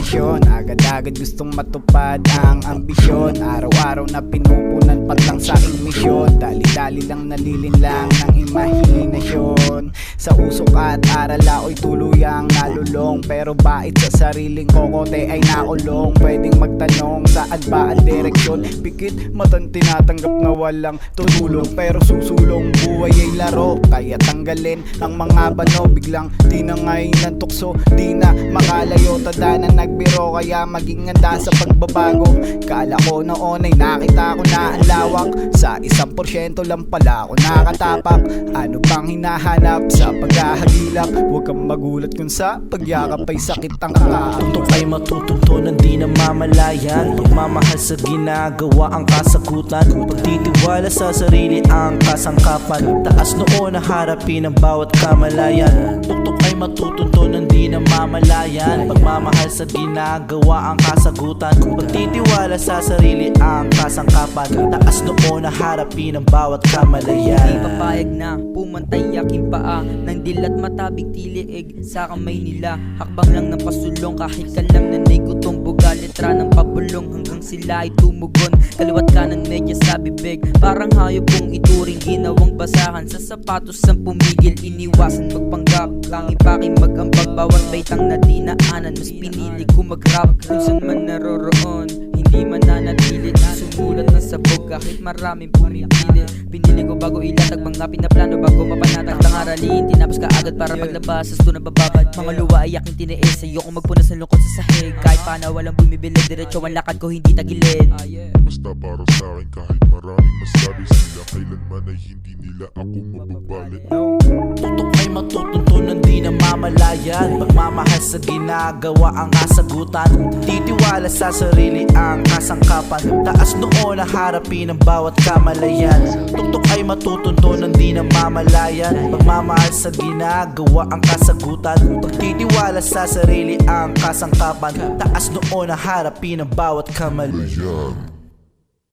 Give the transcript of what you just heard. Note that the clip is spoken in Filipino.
destinasyon. Agad-agad gustong matupad ang ambisyon. Araw-araw na pinupunan pat lang sa aking misyon. Dali-dali lang nalilinlang ng imahinasyon. Sa usok at aral ako'y tuluyang nalulong, pero bait sa sariling kokote ay nakulong. Pwedeng magtanong saan ba ang direksyon? Pikit matang tinatanggap na walang tutulong, pero susulong buhay ay laro. Kaya tanggalin ang mga bano, biglang di na ngay ng tukso. Di na makalayo, tada na nagbiro. Kaya maging handa sa pagbabago. Kala ko noon ay nakita ko na ang lawak. Sa 1% lang pala ako nakatapak. Ano bang hinahanap sa paghahagilap? Huwag kang magulat kung sa pagyakap ay sakit ang kaawit. Tutok ay matutuntunan, di namamalayan. Pagmamahal sa ginagawa ang kasagutan. Pagtitiwala sa sarili ang kasangkapan. Taas noo na harapin ang bawat kamalayan. Tutok ay matutuntunan, di namamalayan. Pagmamahal sa ginagawa ang kasagutan. Pagtitiwala sa sarili ang kasangkapan. Taas noo na harapin ang bawat kamalayan. Di papayag na pumantay aking paa ng dilat matabig tiliig sa kamay nila. Hakbang lang ng pasulong kahit kalam na nagutong buga. Letra ng pabulong hanggang sila ay tumugon. Kaliwat kanan medya sa bibig, parang hayop kong ituring. Ginawang basahan sa sapatos ang pumigil. Iniwasan magpanggap, langing paking mag-ambag. Bawat baitang na dinaanan, mas pinili ko mag-rap. Kung saan man naroroon, hindi man nanatili. Sumulat ng sabog kahit maraming pumipili. Pinili ko bago ilatag mga pinaplano, bago mapanatag ang aralin. Tinapos ka agad para paglabas, sa na bababad. Mga luwa ay aking tiniis, ayoko magpunas ng lungkot sa sahig. Kahit paano walang bumibili, diretso ang lakad ko hindi tagilid. Basta para sa akin kahit maraming masabi sila, kailanman ay hindi nila ako mababali. Tutok ay matutuntunan, di namamalayan. Pagmamahal sa ginagawa ang kasagutan. Titiwala sa sarili ang kasangkapan. Taas noo na harapin ang bawat kamalayan. Tutok ay matutuntunan, di namamalayan. Pagmamahal sa ginagawa ang kasagutan. Pagtitiwala sa sarili ang kasangkapan. Taas noo na harapin ang bawat kamalayan.